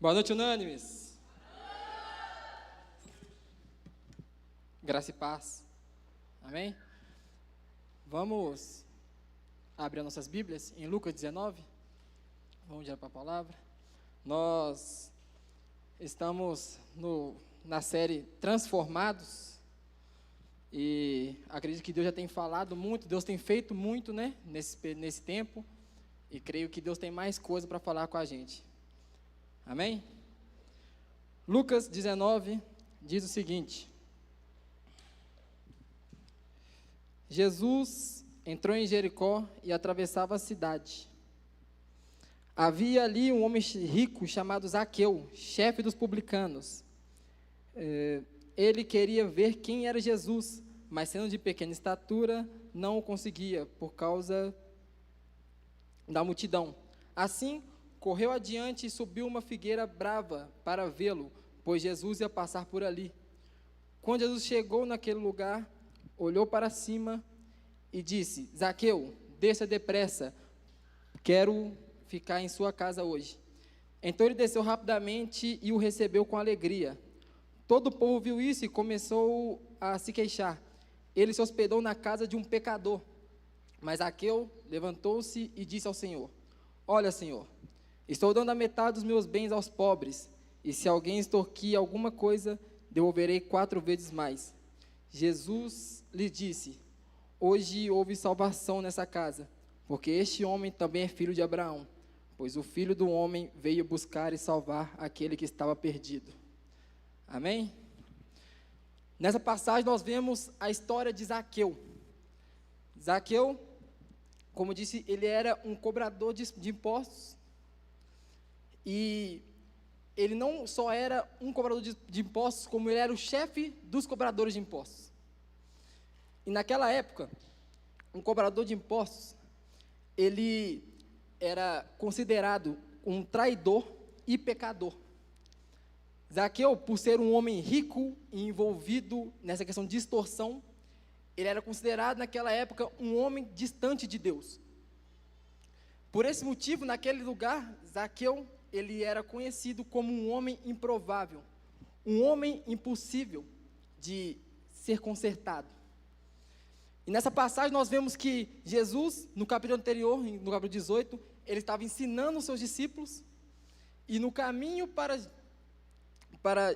Boa noite, unânimes. Graça e paz. Amém? Vamos abrir as nossas Bíblias em Lucas 19. Vamos direto para a palavra. Nós estamos na série Transformados. E acredito que Deus já tem falado muito, Deus tem feito muito, né? Nesse tempo. E creio que Deus tem mais coisa para falar com a gente. Amém? Lucas 19 diz o seguinte: Jesus entrou em Jericó e atravessava a cidade. Havia ali um homem rico chamado Zaqueu, chefe dos publicanos. Ele queria ver quem era Jesus, mas sendo de pequena estatura, não o conseguia por causa da multidão. Assim, correu adiante e subiu uma figueira brava para vê-lo, pois Jesus ia passar por ali. Quando Jesus chegou naquele lugar, olhou para cima e disse: Zaqueu, desça depressa, quero ficar em sua casa hoje. Então ele desceu rapidamente e o recebeu com alegria. Todo o povo viu isso e começou a se queixar. Ele se hospedou na casa de um pecador. Mas Zaqueu levantou-se e disse ao Senhor: Olha, Senhor, estou dando a metade dos meus bens aos pobres, e se alguém extorquir alguma coisa, devolverei 4 vezes mais. Jesus lhe disse: Hoje houve salvação nessa casa, porque este homem também é filho de Abraão, pois o Filho do Homem veio buscar e salvar aquele que estava perdido. Amém? Nessa passagem nós vemos a história de Zaqueu. Zaqueu, como disse, ele era um cobrador de impostos. E ele não só era um cobrador de impostos, como ele era o chefe dos cobradores de impostos. E naquela época, um cobrador de impostos, ele era considerado um traidor e pecador. Zaqueu, por ser um homem rico e envolvido nessa questão de extorsão, ele era considerado naquela época um homem distante de Deus. Por esse motivo, naquele lugar, Zaqueu, ele era conhecido como um homem improvável, um homem impossível de ser consertado. E nessa passagem nós vemos que Jesus, no capítulo anterior, no capítulo 18, ele estava ensinando os seus discípulos, e no caminho para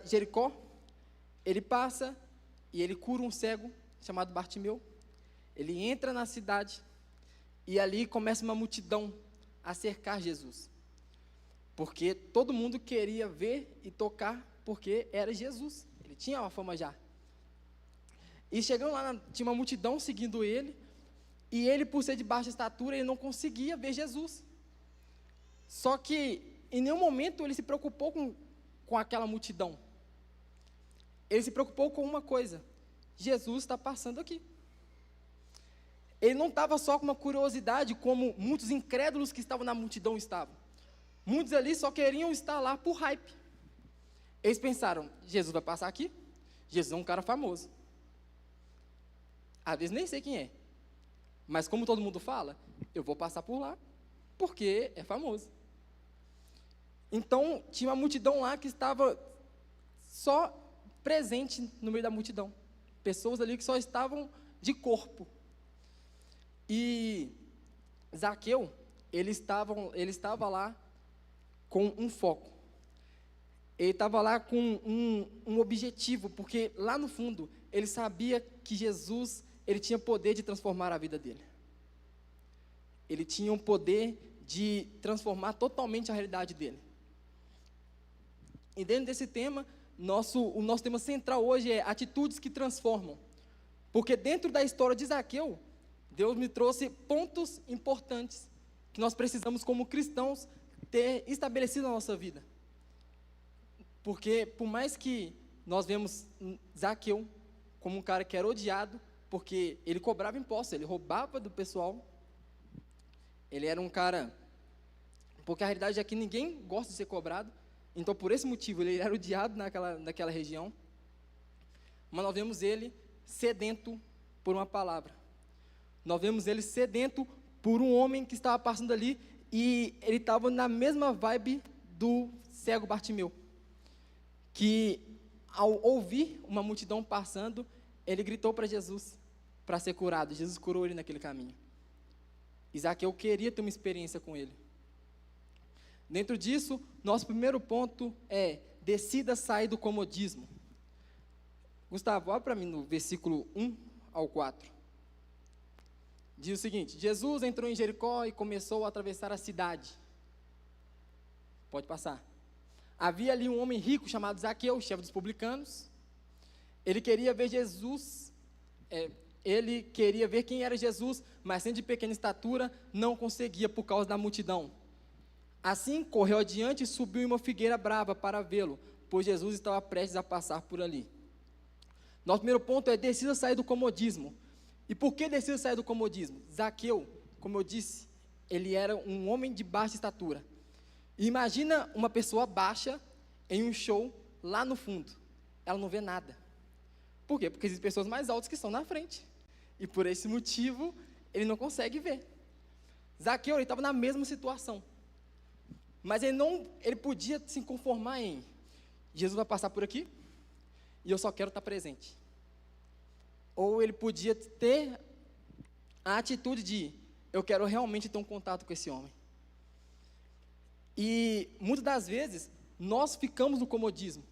Jericó, ele passa e ele cura um cego chamado Bartimeu. Ele entra na cidade e ali começa uma multidão a cercar Jesus, porque todo mundo queria ver e tocar, porque era Jesus, ele tinha uma fama já. E chegando lá, tinha uma multidão seguindo ele, e ele, por ser de baixa estatura, ele não conseguia ver Jesus. Só que em nenhum momento ele se preocupou com aquela multidão. Ele se preocupou com uma coisa: Jesus está passando aqui. Ele não estava só com uma curiosidade, como muitos incrédulos que estavam na multidão estavam. Muitos ali só queriam estar lá por hype. Eles pensaram: Jesus vai passar aqui? Jesus é um cara famoso. Às vezes nem sei quem é, mas como todo mundo fala, eu vou passar por lá, porque é famoso. Então, tinha uma multidão lá que estava só presente no meio da multidão. Pessoas ali que só estavam de corpo. E Zaqueu, ele estava lá com um foco. Ele estava lá com um objetivo, porque lá no fundo, ele sabia que Jesus, ele tinha poder de transformar a vida dele. Ele tinha um poder de transformar totalmente a realidade dele. E dentro desse tema, o nosso tema central hoje é atitudes que transformam. Porque dentro da história de Zaqueu, Deus me trouxe pontos importantes que nós precisamos, como cristãos, ter estabelecido na nossa vida. Porque por mais que nós vemos Zaqueu como um cara que era odiado, porque ele cobrava impostos, ele roubava do pessoal. Ele era um cara, porque a realidade é que ninguém gosta de ser cobrado. Então, por esse motivo, ele era odiado naquela região. Mas nós vemos ele sedento por uma palavra. Nós vemos ele sedento por um homem que estava passando ali, e ele estava na mesma vibe do cego Bartimeu, que ao ouvir uma multidão passando, ele gritou para Jesus para ser curado. Jesus curou ele naquele caminho. E Zaqueu queria ter uma experiência com ele. Dentro disso, nosso primeiro ponto é: decida sair do comodismo. Gustavo, olha para mim no versículo 1 ao 4. Diz o seguinte: Jesus entrou em Jericó e começou a atravessar a cidade. Pode passar. Havia ali um homem rico chamado Zaqueu, chefe dos publicanos. Ele queria ver Jesus, ele queria ver quem era Jesus, mas sendo de pequena estatura, não conseguia por causa da multidão. Assim, correu adiante e subiu em uma figueira brava para vê-lo, pois Jesus estava prestes a passar por ali. Nosso primeiro ponto é: decida sair do comodismo. E por que decida sair do comodismo? Zaqueu, como eu disse, ele era um homem de baixa estatura. E imagina uma pessoa baixa em um show lá no fundo. Ela não vê nada. Por quê? Porque existem pessoas mais altas que estão na frente. E por esse motivo, ele não consegue ver. Zaqueu estava na mesma situação. Mas ele podia se conformar em: Jesus vai passar por aqui e eu só quero estar presente. Ou ele podia ter a atitude de: eu quero realmente ter um contato com esse homem. E muitas das vezes nós ficamos no comodismo.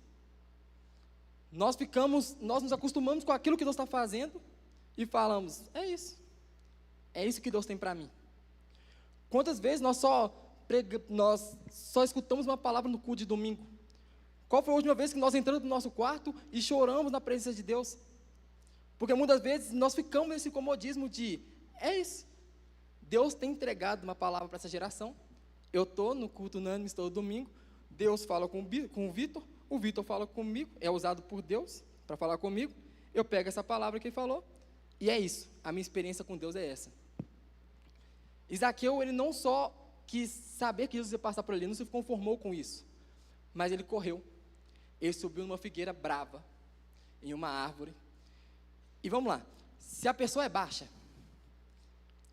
Nós nos acostumamos com aquilo que Deus está fazendo e falamos: é isso que Deus tem para mim. Quantas vezes nós só escutamos uma palavra no culto de domingo? Qual foi a última vez que nós entramos no nosso quarto e choramos na presença de Deus? Porque muitas vezes nós ficamos nesse comodismo de: é isso, Deus tem entregado uma palavra para essa geração, eu estou no culto unânime todo domingo, Deus fala com o Vitor fala comigo, é usado por Deus para falar comigo, eu pego essa palavra que ele falou, e é isso, a minha experiência com Deus é essa. Zaqueu, ele não só quis saber que Jesus ia passar por ali, não se conformou com isso, mas ele correu, ele subiu numa figueira brava, em uma árvore. E vamos lá, se a pessoa é baixa,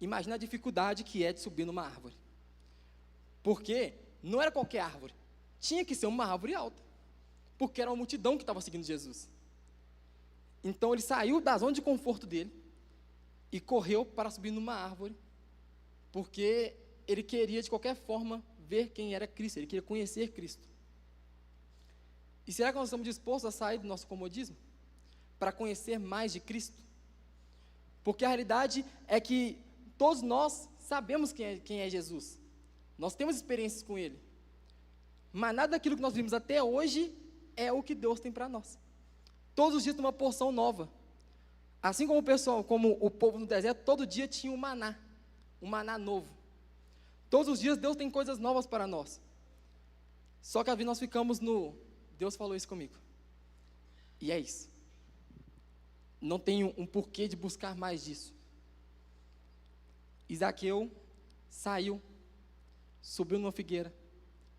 imagina a dificuldade que é de subir numa árvore. Porque não era qualquer árvore, tinha que ser uma árvore alta, porque era uma multidão que estava seguindo Jesus. Então ele saiu da zona de conforto dele e correu para subir numa árvore, porque ele queria de qualquer forma ver quem era Cristo, ele queria conhecer Cristo. E será que nós estamos dispostos a sair do nosso comodismo para conhecer mais de Cristo? Porque a realidade é que todos nós sabemos quem é Jesus. Nós temos experiências com Ele. Mas nada daquilo que nós vimos até hoje é o que Deus tem para nós. Todos os dias tem uma porção nova. Assim como o povo no deserto, todo dia tinha um maná novo. Todos os dias Deus tem coisas novas para nós. Só que às vezes nós ficamos no: Deus falou isso comigo. E é isso. Não tenho um porquê de buscar mais disso. Zaqueu saiu, subiu numa figueira,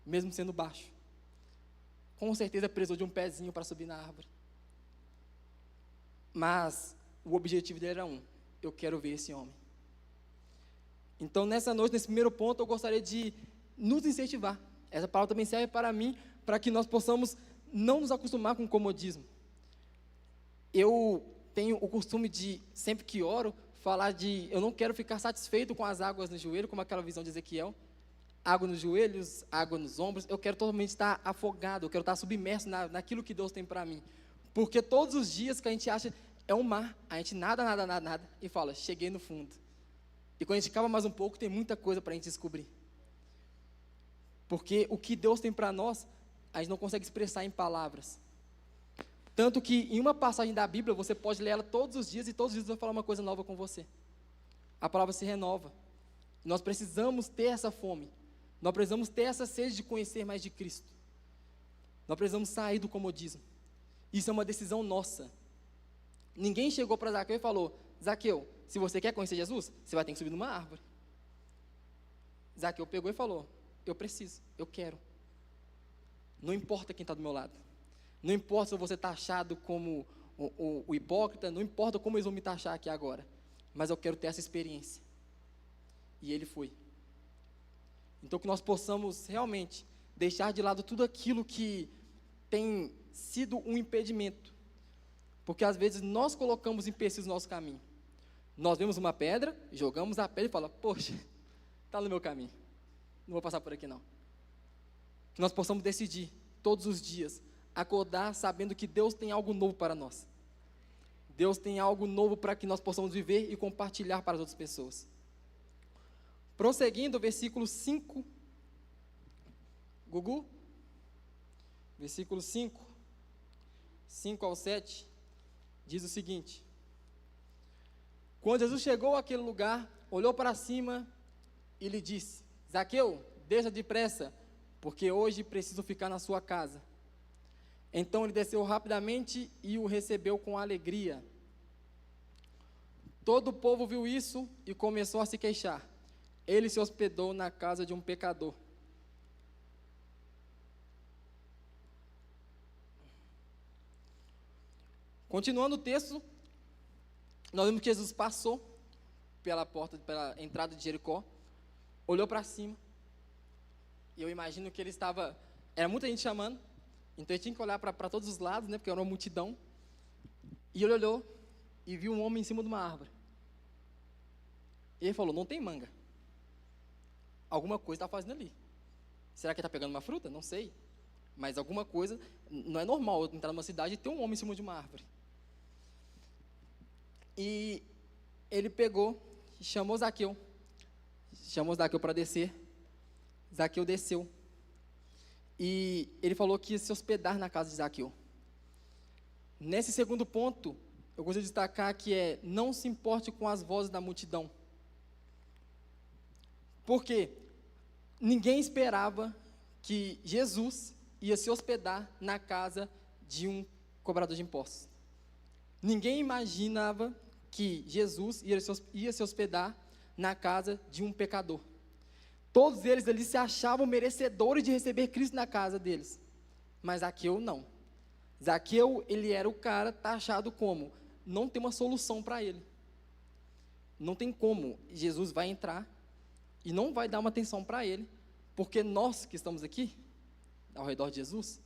mesmo sendo baixo. Com certeza precisou de um pezinho para subir na árvore. Mas o objetivo dele era eu quero ver esse homem. Então nessa noite, nesse primeiro ponto, eu gostaria de nos incentivar. Essa palavra também serve para mim, para que nós possamos não nos acostumar com o comodismo. Eu tenho o costume de, sempre que oro, falar eu não quero ficar satisfeito com as águas no joelho, como aquela visão de Ezequiel, água nos joelhos, água nos ombros, eu quero totalmente estar afogado, eu quero estar submerso naquilo que Deus tem para mim, porque todos os dias que a gente acha é um mar, a gente nada, e fala: cheguei no fundo, e quando a gente cava mais um pouco, tem muita coisa para a gente descobrir, porque o que Deus tem para nós, a gente não consegue expressar em palavras. Tanto que em uma passagem da Bíblia, você pode ler ela todos os dias, e todos os dias vai falar uma coisa nova com você. A palavra se renova. Nós precisamos ter essa fome. Nós precisamos ter essa sede de conhecer mais de Cristo. Nós precisamos sair do comodismo. Isso é uma decisão nossa. Ninguém chegou para Zaqueu e falou: Zaqueu, se você quer conhecer Jesus, você vai ter que subir numa árvore. Zaqueu pegou e falou: eu preciso, eu quero. Não importa quem está do meu lado. Não importa se eu vou ser taxado como o hipócrita, não importa como eles vão me taxar aqui agora, mas eu quero ter essa experiência. E ele foi. Então que nós possamos realmente deixar de lado tudo aquilo que tem sido um impedimento. Porque às vezes nós colocamos empecilhos no nosso caminho. Nós vemos uma pedra, jogamos a pedra e falamos, poxa, está no meu caminho, não vou passar por aqui não. Que nós possamos decidir, todos os dias, acordar sabendo que Deus tem algo novo para nós. Deus tem algo novo para que nós possamos viver e compartilhar para as outras pessoas. Prosseguindo, versículo 5. Gugu? Versículo 5. 5 ao 7. Diz o seguinte: quando Jesus chegou àquele lugar, olhou para cima e lhe disse: Zaqueu, desça depressa, porque hoje preciso ficar na sua casa. Então ele desceu rapidamente e o recebeu com alegria. Todo o povo viu isso e começou a se queixar. Ele se hospedou na casa de um pecador. Continuando o texto, nós vemos que Jesus passou pela entrada de Jericó, olhou para cima, e eu imagino que ele estava, era muita gente chamando, então ele tinha que olhar para todos os lados, né, porque era uma multidão, e ele olhou e viu um homem em cima de uma árvore. E ele falou: não tem manga, alguma coisa está fazendo ali. Será que ele está pegando uma fruta? Não sei, mas alguma coisa, não é normal eu entrar numa cidade e ter um homem em cima de uma árvore. E ele pegou e chamou Zaqueu para descer. Zaqueu desceu. E ele falou que ia se hospedar na casa de Zaqueu. Nesse segundo ponto, eu gostaria de destacar que não se importe com as vozes da multidão. Porque ninguém esperava que Jesus ia se hospedar na casa de um cobrador de impostos. Ninguém imaginava que Jesus ia se hospedar na casa de um pecador. Todos eles ali se achavam merecedores de receber Cristo na casa deles. Mas Zaqueu não. Zaqueu, ele era o cara taxado como não tem uma solução para ele. Não tem como Jesus vai entrar e não vai dar uma atenção para ele, porque nós que estamos aqui, ao redor de Jesus,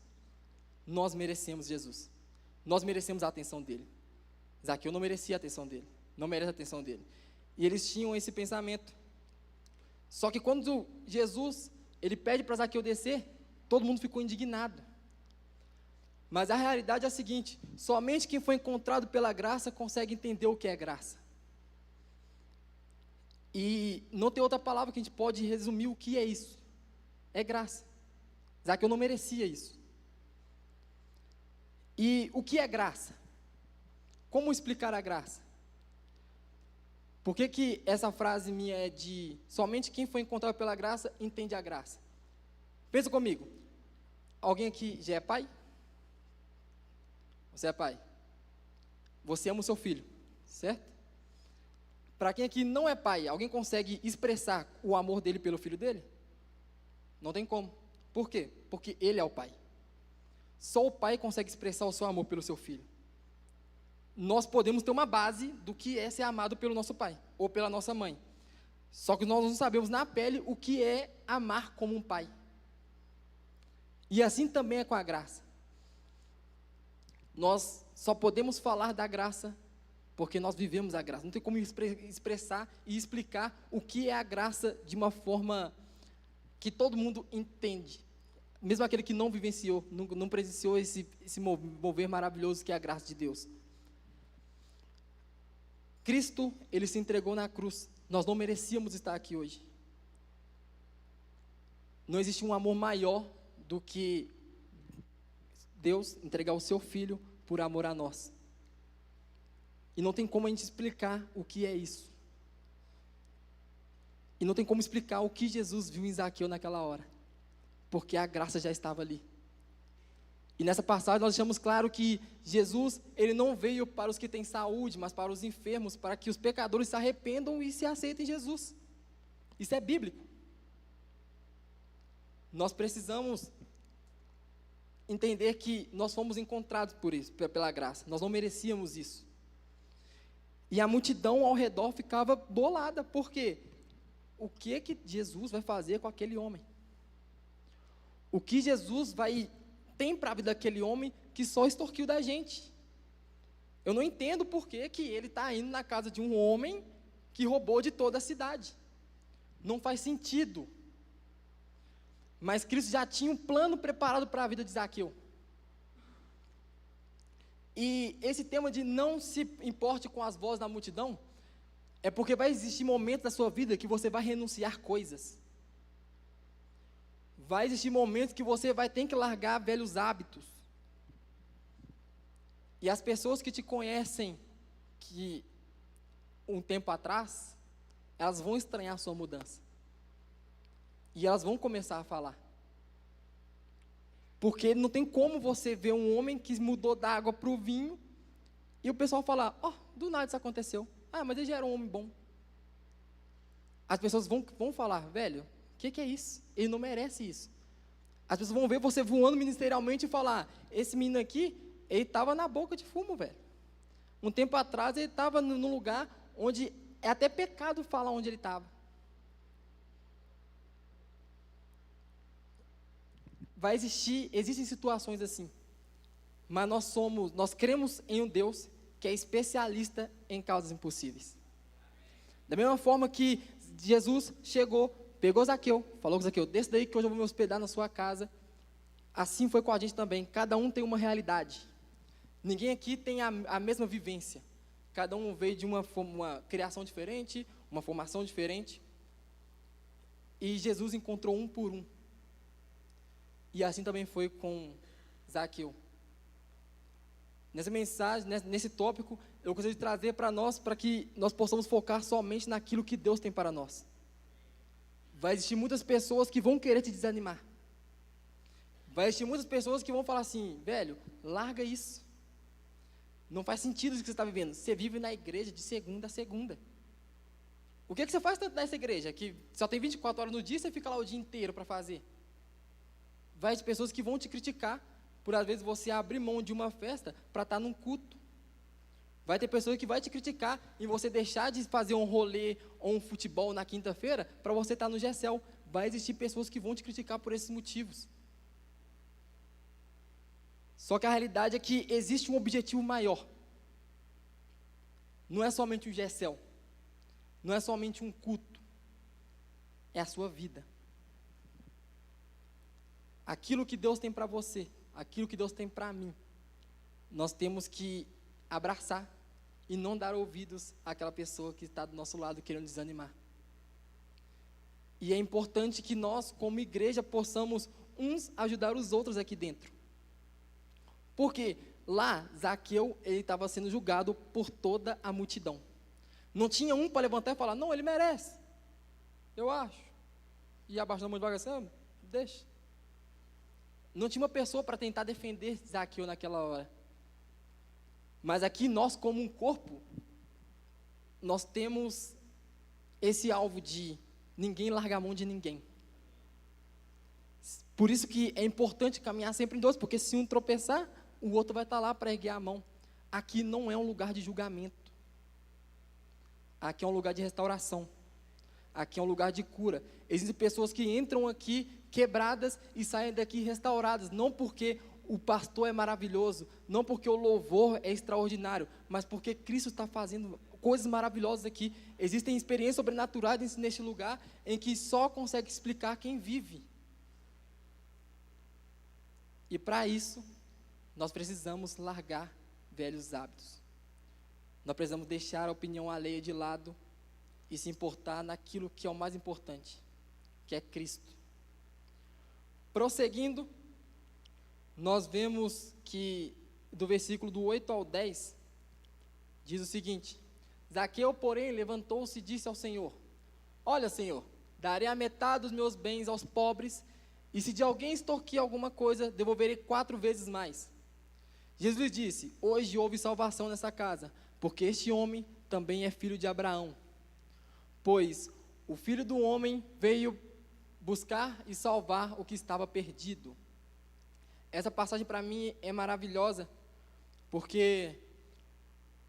nós merecemos Jesus. Nós merecemos a atenção dele. Zaqueu não merecia a atenção dele, não merece a atenção dele. E eles tinham esse pensamento. Só que quando Jesus, ele pede para Zaqueu descer, todo mundo ficou indignado. Mas a realidade é a seguinte: somente quem foi encontrado pela graça consegue entender o que é graça. E não tem outra palavra que a gente pode resumir o que é isso. É graça. Zaqueu não merecia isso. E o que é graça? Como explicar a graça? Por que essa frase minha é de somente quem foi encontrado pela graça entende a graça? Pensa comigo. Alguém aqui já é pai? Você é pai. Você ama o seu filho, certo? Para quem aqui não é pai, alguém consegue expressar o amor dele pelo filho dele? Não tem como. Por quê? Porque ele é o pai. Só o pai consegue expressar o seu amor pelo seu filho. Nós podemos ter uma base do que é ser amado pelo nosso pai ou pela nossa mãe. Só que nós não sabemos na pele o que é amar como um pai. E assim também é com a graça. Nós só podemos falar da graça porque nós vivemos a graça. Não tem como expressar e explicar o que é a graça de uma forma que todo mundo entende. Mesmo aquele que não vivenciou, não presenciou esse mover maravilhoso que é a graça de Deus. Cristo, ele se entregou na cruz. Nós não merecíamos estar aqui hoje. Não existe um amor maior do que Deus entregar o seu Filho por amor a nós. E não tem como a gente explicar o que é isso. E não tem como explicar o que Jesus viu em Zaqueu naquela hora. Porque a graça já estava ali. E nessa passagem nós deixamos claro que Jesus, ele não veio para os que têm saúde, mas para os enfermos, para que os pecadores se arrependam e se aceitem Jesus. Isso é bíblico. Nós precisamos entender que nós fomos encontrados por isso, pela graça. Nós não merecíamos isso. E a multidão ao redor ficava bolada, porque o que Jesus vai fazer com aquele homem? O que Jesus tem para a vida daquele homem que só extorquiu da gente? Eu não entendo por que ele está indo na casa de um homem que roubou de toda a cidade. Não faz sentido. Mas Cristo já tinha um plano preparado para a vida de Zaqueu. E esse tema de não se importe com as vozes da multidão, é porque vai existir momentos da sua vida que você vai renunciar coisas. Vai existir momentos que você vai ter que largar velhos hábitos. E as pessoas que te conhecem que um tempo atrás, elas vão estranhar a sua mudança. E elas vão começar a falar. Porque não tem como você ver um homem que mudou da água para o vinho e o pessoal falar, do nada isso aconteceu. Mas ele já era um homem bom. As pessoas vão falar, velho, o que é isso? Ele não merece isso. As pessoas vão ver você voando ministerialmente e falar, esse menino aqui, ele estava na boca de fumo, velho. Um tempo atrás ele estava num lugar onde é até pecado falar onde ele estava. Existem situações assim, mas nós cremos em um Deus que é especialista em causas impossíveis. Da mesma forma que Jesus chegou, pegou Zaqueu, falou com Zaqueu, desce daí que hoje eu vou me hospedar na sua casa. Assim foi com a gente também, cada um tem uma realidade. Ninguém aqui tem a mesma vivência. Cada um veio de uma criação diferente, uma formação diferente. E Jesus encontrou um por um. E assim também foi com Zaqueu. Nessa mensagem, nesse tópico, eu gostaria de trazer para nós, para que nós possamos focar somente naquilo que Deus tem para nós. Vai existir muitas pessoas que vão querer te desanimar. Vai existir muitas pessoas que vão falar assim, velho, larga isso. Não faz sentido o que você está vivendo. Você vive na igreja de segunda a segunda. O que você faz tanto nessa igreja? Que só tem 24 horas no dia e você fica lá o dia inteiro para fazer. Vai ter pessoas que vão te criticar por, às vezes, você abrir mão de uma festa para estar num culto. Vai ter pessoas que vão te criticar em você deixar de fazer um rolê ou um futebol na quinta-feira para você estar no GECEL. Vai existir pessoas que vão te criticar por esses motivos. Só que a realidade é que existe um objetivo maior. Não é somente um GECEL. Não é somente um culto. É a sua vida. Aquilo que Deus tem para você, aquilo que Deus tem para mim, nós temos que abraçar e não dar ouvidos àquela pessoa que está do nosso lado querendo desanimar. E é importante que nós, como igreja, possamos uns ajudar os outros aqui dentro. Porque lá, Zaqueu, ele estava sendo julgado por toda a multidão. Não tinha um para levantar e falar, não, ele merece, eu acho. E abaixando a mão devagar assim, deixa. Não tinha uma pessoa para tentar defender Zaqueu naquela hora. Mas aqui nós, como um corpo, nós temos esse alvo de ninguém largar a mão de ninguém. Por isso que é importante caminhar sempre em dois, porque se um tropeçar, o outro vai estar lá para erguer a mão. Aqui não é um lugar de julgamento. Aqui é um lugar de restauração. Aqui é um lugar de cura. Existem pessoas que entram aqui quebradas e saem daqui restauradas, não porque o pastor é maravilhoso, não porque o louvor é extraordinário, mas porque Cristo está fazendo coisas maravilhosas aqui. Existem experiências sobrenaturais neste lugar em que só consegue explicar quem vive. E para isso, nós precisamos largar velhos hábitos. Nós precisamos deixar a opinião alheia de lado e se importar naquilo que é o mais importante, que é Cristo. Prosseguindo, nós vemos que do versículo do 8 ao 10, diz o seguinte: Zaqueu, porém, levantou-se e disse ao Senhor, olha, Senhor, darei a metade dos meus bens aos pobres, e se de alguém extorquir alguma coisa, devolverei 4 vezes mais. Jesus lhe disse, hoje houve salvação nessa casa, porque este homem também é filho de Abraão. Pois o Filho do Homem veio buscar e salvar o que estava perdido. Essa passagem para mim é maravilhosa, porque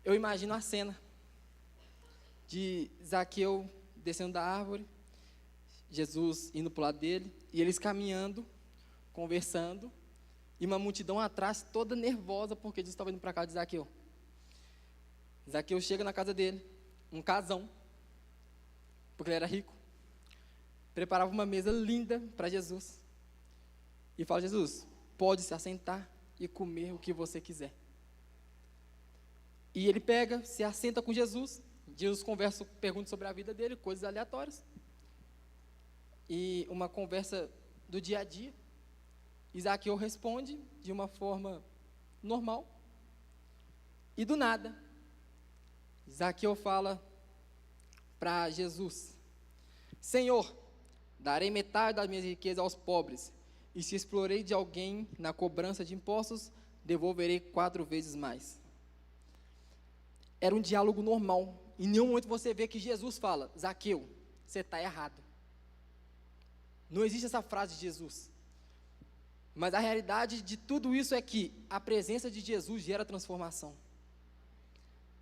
eu imagino a cena de Zaqueu descendo da árvore, Jesus indo para o lado dele, e eles caminhando, conversando, e uma multidão atrás, toda nervosa, porque Jesus estava indo para a casa de Zaqueu. Zaqueu chega na casa dele, um casão, porque ele era rico, preparava uma mesa linda para Jesus, e fala: Jesus, pode se assentar e comer o que você quiser. E ele pega, se assenta com Jesus, Jesus conversa, pergunta sobre a vida dele, coisas aleatórias, e uma conversa do dia a dia. Zaqueu responde de uma forma normal, e do nada, Zaqueu fala para Jesus: Senhor, darei metade das minhas riquezas aos pobres, e se explorei de alguém na cobrança de impostos, devolverei 4 vezes mais. Era um diálogo normal. Em nenhum momento você vê que Jesus fala: Zaqueu, você está errado. Não existe essa frase de Jesus. Mas a realidade de tudo isso é que a presença de Jesus gera transformação.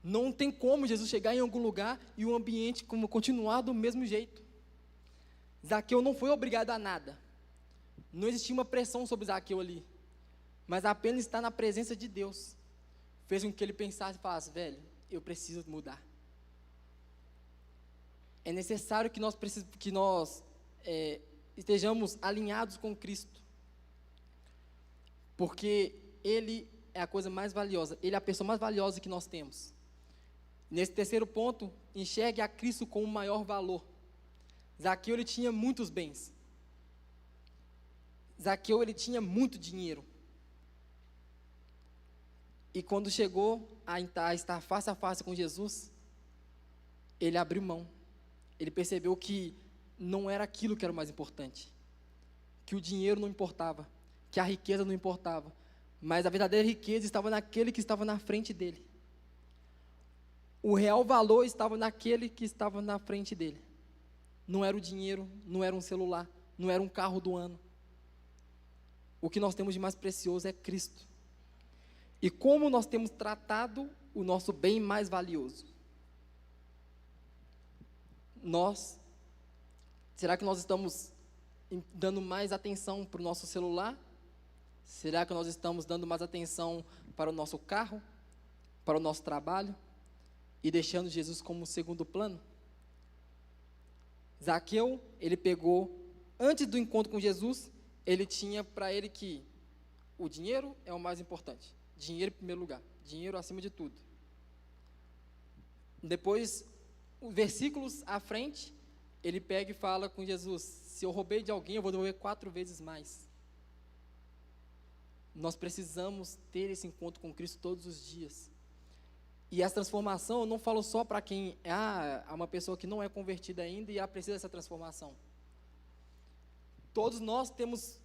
Não tem como Jesus chegar em algum lugar e o ambiente continuar do mesmo jeito. Zaqueu não foi obrigado a nada. Não existia uma pressão sobre Zaqueu ali. Mas apenas estar na presença de Deus fez com que ele pensasse e falasse: velho, eu preciso mudar. É necessário que nós estejamos alinhados com Cristo. Porque Ele é a coisa mais valiosa, Ele é a pessoa mais valiosa que nós temos. Nesse terceiro ponto, enxergue a Cristo com o maior valor. Zaqueu, ele tinha muitos bens. Zaqueu, ele tinha muito dinheiro. E quando chegou a estar face a face com Jesus, ele abriu mão. Ele percebeu que não era aquilo que era o mais importante, que o dinheiro não importava, que a riqueza não importava, mas a verdadeira riqueza estava naquele que estava na frente dele. O real valor estava naquele que estava na frente dele. Não era o dinheiro, não era um celular, não era um carro do ano. O que nós temos de mais precioso é Cristo. E como nós temos tratado o nosso bem mais valioso? Será que nós estamos dando mais atenção para o nosso celular? Será que nós estamos dando mais atenção para o nosso carro, para o nosso trabalho, e deixando Jesus como segundo plano? Zaqueu, ele pegou, antes do encontro com Jesus, ele tinha para ele que o dinheiro é o mais importante. Dinheiro em primeiro lugar, dinheiro acima de tudo. Depois, versículos à frente, ele pega e fala com Jesus: se eu roubei de alguém, eu vou devolver 4 vezes mais. Nós precisamos ter esse encontro com Cristo todos os dias. E essa transformação, eu não falo só para quem é uma pessoa que não é convertida ainda e ela precisa dessa transformação. Todos nós temos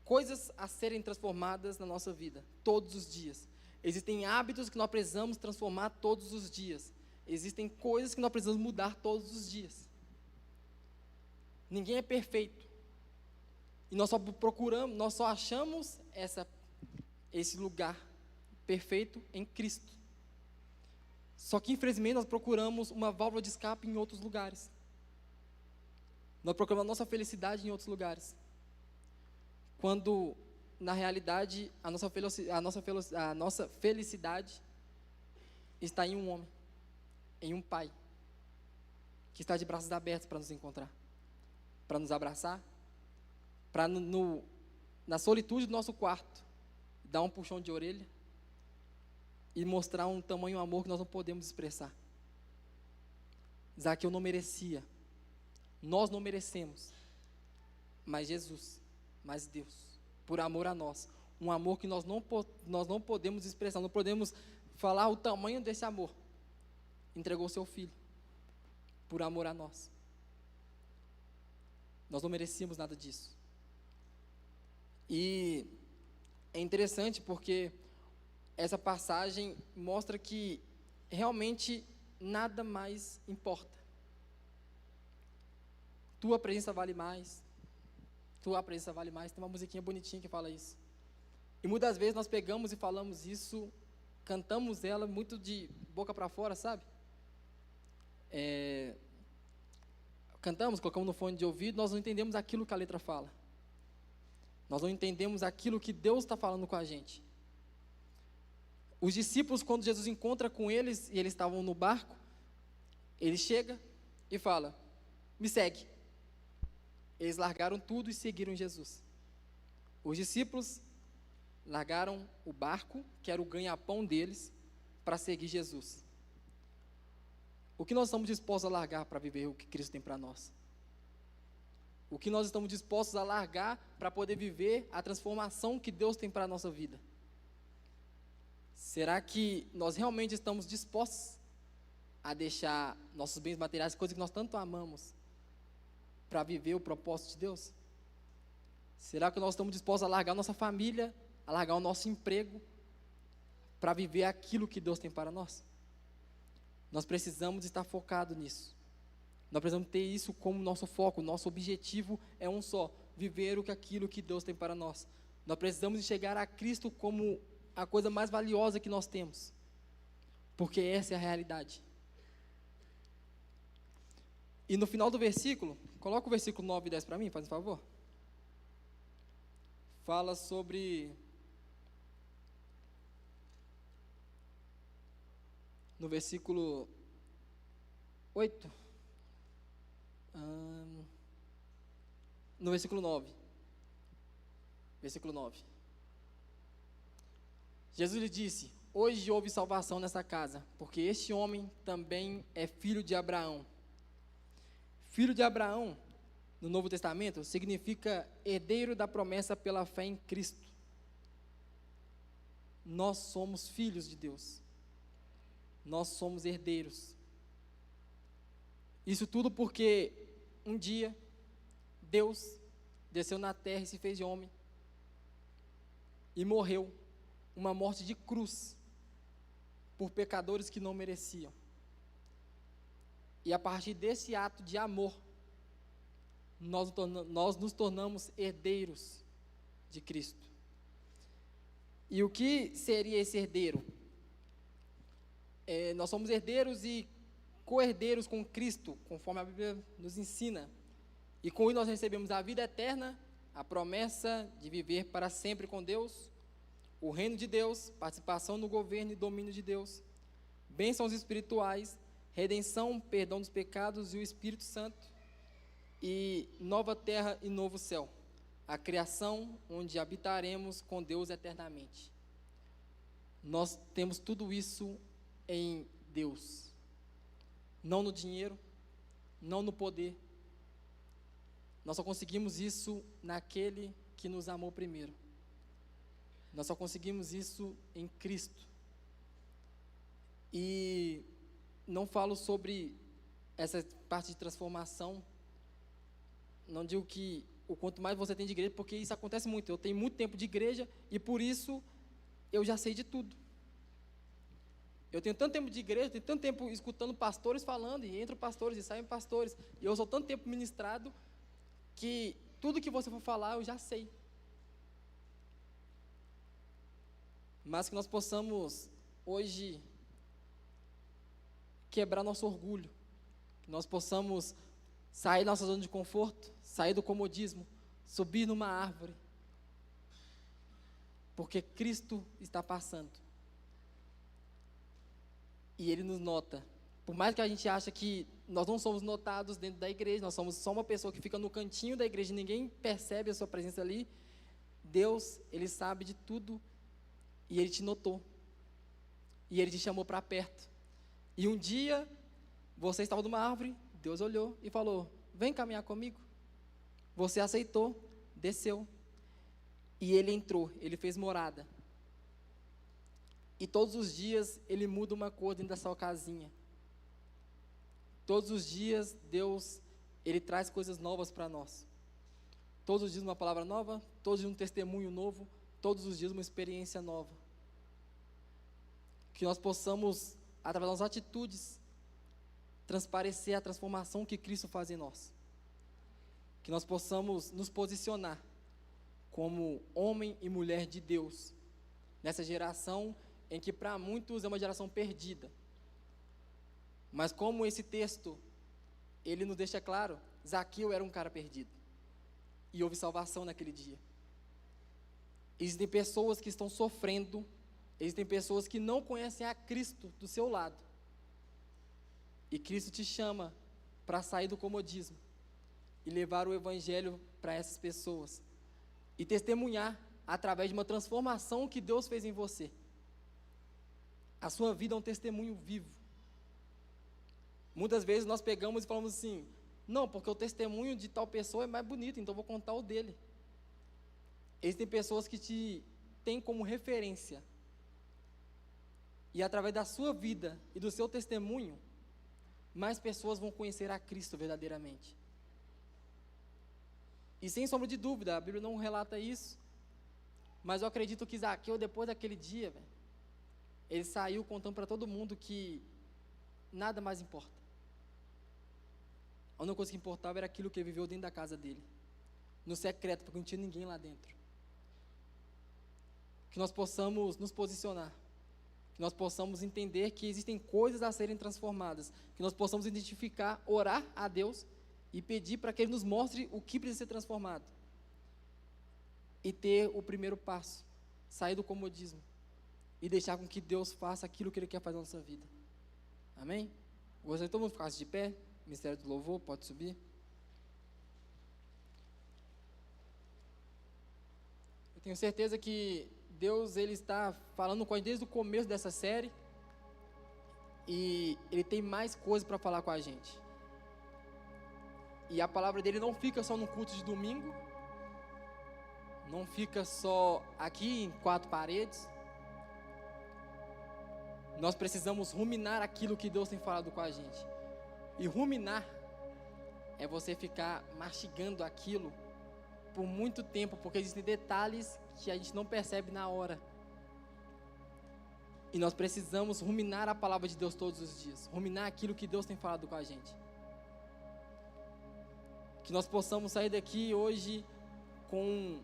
coisas a serem transformadas na nossa vida, todos os dias. Existem hábitos que nós precisamos transformar todos os dias. Existem coisas que nós precisamos mudar todos os dias. Ninguém é perfeito. E nós só achamos esse lugar perfeito em Cristo. Só que, infelizmente, nós procuramos uma válvula de escape em outros lugares. Nós procuramos a nossa felicidade em outros lugares. Quando, na realidade, a nossa felicidade está em um homem, em um pai, que está de braços abertos para nos encontrar, para nos abraçar, para na solitude do nosso quarto, dar um puxão de orelha e mostrar um tamanho amor que nós não podemos expressar. Zaqueu não merecia, nós não merecemos, mas Jesus, mas Deus, por amor a nós, um amor que nós não podemos expressar, não podemos falar o tamanho desse amor, entregou seu Filho, por amor a nós. Nós não merecíamos nada disso. E é interessante porque essa passagem mostra que realmente nada mais importa. Tua presença vale mais. Tua presença vale mais. Tem uma musiquinha bonitinha que fala isso. E muitas vezes nós pegamos e falamos isso, cantamos ela muito de boca para fora, sabe? Cantamos, colocamos no fone de ouvido, nós não entendemos aquilo que a letra fala. Nós não entendemos aquilo que Deus está falando com a gente. Os discípulos, quando Jesus encontra com eles, e eles estavam no barco, ele chega e fala: me segue. Eles largaram tudo e seguiram Jesus. Os discípulos largaram o barco, que era o ganha-pão deles, para seguir Jesus. O que nós estamos dispostos a largar para viver o que Cristo tem para nós? O que nós estamos dispostos a largar para poder viver a transformação que Deus tem para a nossa vida? Será que nós realmente estamos dispostos a deixar nossos bens materiais, coisas que nós tanto amamos, para viver o propósito de Deus? Será que nós estamos dispostos a largar nossa família, a largar o nosso emprego, para viver aquilo que Deus tem para nós? Nós precisamos estar focados nisso. Nós precisamos ter isso como nosso foco. Nosso objetivo é um só: viver aquilo que Deus tem para nós. Nós precisamos enxergar a Cristo como a coisa mais valiosa que nós temos, porque essa é a realidade. E no final do versículo, coloca o versículo 9 e 10 para mim, faz um favor. Fala sobre... No versículo 8. No versículo 9. Versículo 9. Jesus lhe disse: hoje houve salvação nessa casa, porque este homem também é filho de Abraão. Filho de Abraão, no Novo Testamento, significa herdeiro da promessa pela fé em Cristo. Nós somos filhos de Deus. Nós somos herdeiros. Isso tudo porque um dia Deus desceu na terra e se fez homem e morreu uma morte de cruz por pecadores que não mereciam. E a partir desse ato de amor, nós nos tornamos herdeiros de Cristo. E o que seria esse herdeiro? Nós somos herdeiros e co-herdeiros com Cristo, conforme a Bíblia nos ensina. E com isso nós recebemos a vida eterna, a promessa de viver para sempre com Deus, o reino de Deus, participação no governo e domínio de Deus, bênçãos espirituais, redenção, perdão dos pecados e o Espírito Santo, e nova terra e novo céu, a criação onde habitaremos com Deus eternamente. Nós temos tudo isso em Deus, não no dinheiro, não no poder. Nós só conseguimos isso naquele que nos amou primeiro. Nós só conseguimos isso em Cristo. E não falo sobre essa parte de transformação, não digo que o quanto mais você tem de igreja, porque isso acontece muito. Eu tenho muito tempo de igreja e por isso eu já sei de tudo. Eu tenho tanto tempo de igreja, tenho tanto tempo escutando pastores falando, e entram pastores e saem pastores, e eu sou tanto tempo ministrado, que tudo que você for falar eu já sei. Mas que nós possamos hoje quebrar nosso orgulho, que nós possamos sair da nossa zona de conforto, sair do comodismo, subir numa árvore, porque Cristo está passando. E Ele nos nota. Por mais que a gente ache que nós não somos notados dentro da igreja, nós somos só uma pessoa que fica no cantinho da igreja e ninguém percebe a sua presença ali, Deus, Ele sabe de tudo e Ele te notou. E Ele te chamou para perto. E um dia, você estava numa árvore, Deus olhou e falou: vem caminhar comigo. Você aceitou, desceu. E Ele entrou, Ele fez morada. E todos os dias Ele muda uma cor dentro da sua casinha. Todos os dias Deus, Ele traz coisas novas para nós. Todos os dias uma palavra nova, todos os dias um testemunho novo, todos os dias uma experiência nova. Que nós possamos, através das nossas atitudes, transparecer a transformação que Cristo faz em nós. Que nós possamos nos posicionar como homem e mulher de Deus, nessa geração em que para muitos é uma geração perdida. Mas como esse texto, ele nos deixa claro, Zaqueu era um cara perdido. E houve salvação naquele dia. Existem pessoas que estão sofrendo, existem pessoas que não conhecem a Cristo do seu lado. E Cristo te chama para sair do comodismo e levar o Evangelho para essas pessoas. E testemunhar através de uma transformação que Deus fez em você. A sua vida é um testemunho vivo. Muitas vezes nós pegamos e falamos assim, não, porque o testemunho de tal pessoa é mais bonito, então eu vou contar o dele. Existem pessoas que te têm como referência. E através da sua vida e do seu testemunho, mais pessoas vão conhecer a Cristo verdadeiramente. E sem sombra de dúvida, a Bíblia não relata isso, mas eu acredito que Zaqueu, depois daquele dia, ele saiu contando para todo mundo que nada mais importa. A única coisa que importava era aquilo que ele viveu dentro da casa dele, no secreto, porque não tinha ninguém lá dentro. Que nós possamos nos posicionar, que nós possamos entender que existem coisas a serem transformadas, que nós possamos identificar, orar a Deus e pedir para que Ele nos mostre o que precisa ser transformado. E ter o primeiro passo, sair do comodismo e deixar com que Deus faça aquilo que Ele quer fazer na nossa vida. Amém? Gostaria que todo mundo ficasse de pé. Ministério do Louvor, pode subir. Eu tenho certeza que Deus, Ele está falando com a gente desde o começo dessa série. E Ele tem mais coisas para falar com a gente. E a palavra dEle não fica só no culto de domingo. Não fica só aqui em 4 paredes. Nós precisamos ruminar aquilo que Deus tem falado com a gente. E ruminar é você ficar mastigando aquilo por muito tempo, porque existem detalhes que a gente não percebe na hora. E nós precisamos ruminar a palavra de Deus todos os dias, ruminar aquilo que Deus tem falado com a gente. Que nós possamos sair daqui hoje com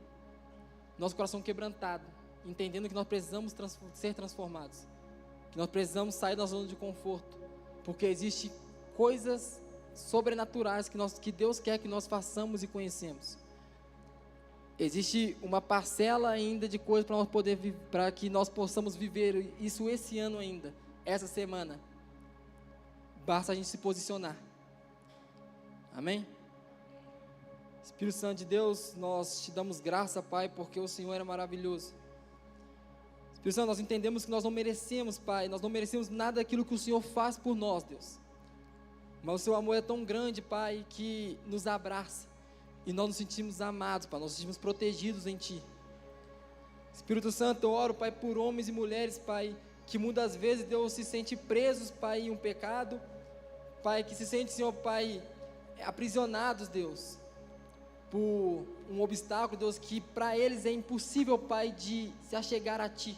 nosso coração quebrantado, entendendo que nós precisamos ser transformados, que nós precisamos sair da zona de conforto, porque existe coisas sobrenaturais que Deus quer que nós façamos e conhecemos. Existe uma parcela ainda de coisas para que nós possamos viver isso esse ano ainda, essa semana. Basta a gente se posicionar. Amém? Espírito Santo de Deus, nós te damos graça, Pai, porque o Senhor é maravilhoso. Espírito Santo, nós entendemos que nós não merecemos, Pai, nós não merecemos nada daquilo que o Senhor faz por nós, Deus. Mas o seu amor é tão grande, Pai, que nos abraça. E nós nos sentimos amados, Pai, nós nos sentimos protegidos em Ti. Espírito Santo, eu oro, Pai, por homens e mulheres, Pai, que muitas vezes, Deus, se sente presos, Pai, em um pecado. Pai, que se sente, Senhor, Pai, aprisionados, Deus, por um obstáculo, Deus, que para eles é impossível, Pai, de se achegar a Ti.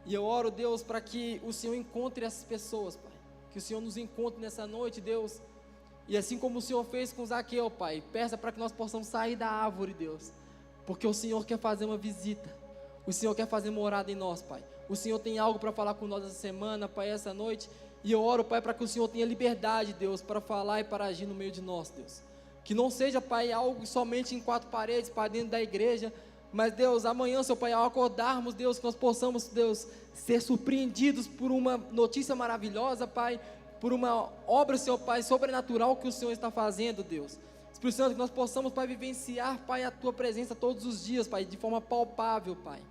E eu oro, Deus, para que o Senhor encontre essas pessoas, Pai. Que o Senhor nos encontre nessa noite, Deus. E assim como o Senhor fez com Zaqueu, Pai, peça para que nós possamos sair da árvore, Deus. Porque o Senhor quer fazer uma visita. O Senhor quer fazer morada em nós, Pai. O Senhor tem algo para falar com nós essa semana, Pai, essa noite. E eu oro, Pai, para que o Senhor tenha liberdade, Deus, para falar e para agir no meio de nós, Deus. Que não seja, Pai, algo somente em 4 paredes, Pai, dentro da igreja. Mas, Deus, amanhã, Seu Pai, ao acordarmos, Deus, que nós possamos, Deus, ser surpreendidos por uma notícia maravilhosa, Pai, por uma obra, Seu Pai, sobrenatural que o Senhor está fazendo, Deus. Espírito Santo, que nós possamos, Pai, vivenciar, Pai, a Tua presença todos os dias, Pai, de forma palpável, Pai.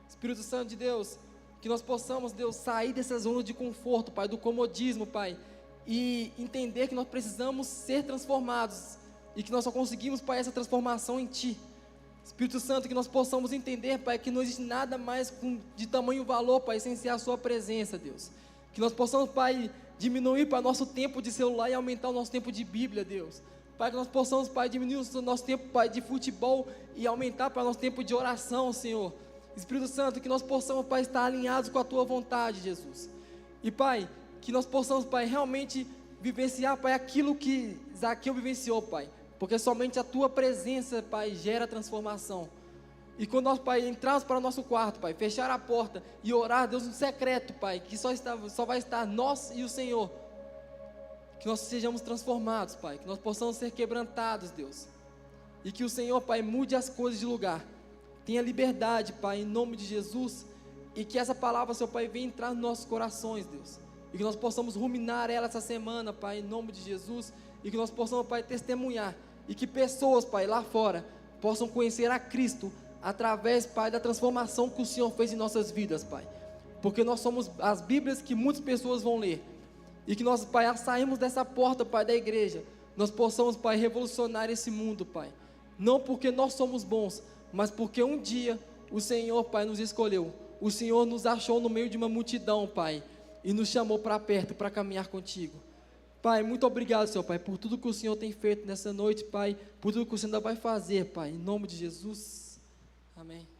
Espírito Santo de Deus, que nós possamos, Deus, sair dessa zona de conforto, Pai, do comodismo, Pai, e entender que nós precisamos ser transformados, e que nós só conseguimos, Pai, essa transformação em Ti. Espírito Santo, que nós possamos entender, Pai, que não existe nada mais de tamanho valor, Pai, sem ser a Sua presença, Deus. Que nós possamos, Pai, diminuir para nosso tempo de celular e aumentar o nosso tempo de Bíblia, Deus. Pai, que nós possamos, Pai, diminuir o nosso tempo, Pai, de futebol e aumentar para o nosso tempo de oração, Senhor. Espírito Santo, que nós possamos, Pai, estar alinhados com a Tua vontade, Jesus. E, Pai, que nós possamos, Pai, realmente vivenciar, Pai, aquilo que Zaqueu vivenciou, Pai. Porque somente a Tua presença, Pai, gera transformação. E quando nós, Pai, entrarmos para o nosso quarto, Pai, fechar a porta e orar, Deus, no secreto, Pai, que só vai estar nós e o Senhor. Que nós sejamos transformados, Pai, que nós possamos ser quebrantados, Deus. E que o Senhor, Pai, mude as coisas de lugar. tenha liberdade, Pai, em nome de Jesus, e que essa palavra, Senhor Pai, venha entrar nos nossos corações, Deus, e que nós possamos ruminar ela essa semana, Pai, em nome de Jesus, e que nós possamos, Pai, testemunhar, e que pessoas, Pai, lá fora, possam conhecer a Cristo, através, Pai, da transformação que o Senhor fez em nossas vidas, Pai, porque nós somos as Bíblias que muitas pessoas vão ler, e que nós, Pai, saímos dessa porta, Pai, da igreja, nós possamos, Pai, revolucionar esse mundo, Pai, não porque nós somos bons, mas porque um dia o Senhor, Pai, nos escolheu, o Senhor nos achou no meio de uma multidão, Pai, e nos chamou para perto, para caminhar contigo. Pai, muito obrigado, Senhor Pai, por tudo que o Senhor tem feito nessa noite, Pai, por tudo que o Senhor ainda vai fazer, Pai, em nome de Jesus, amém.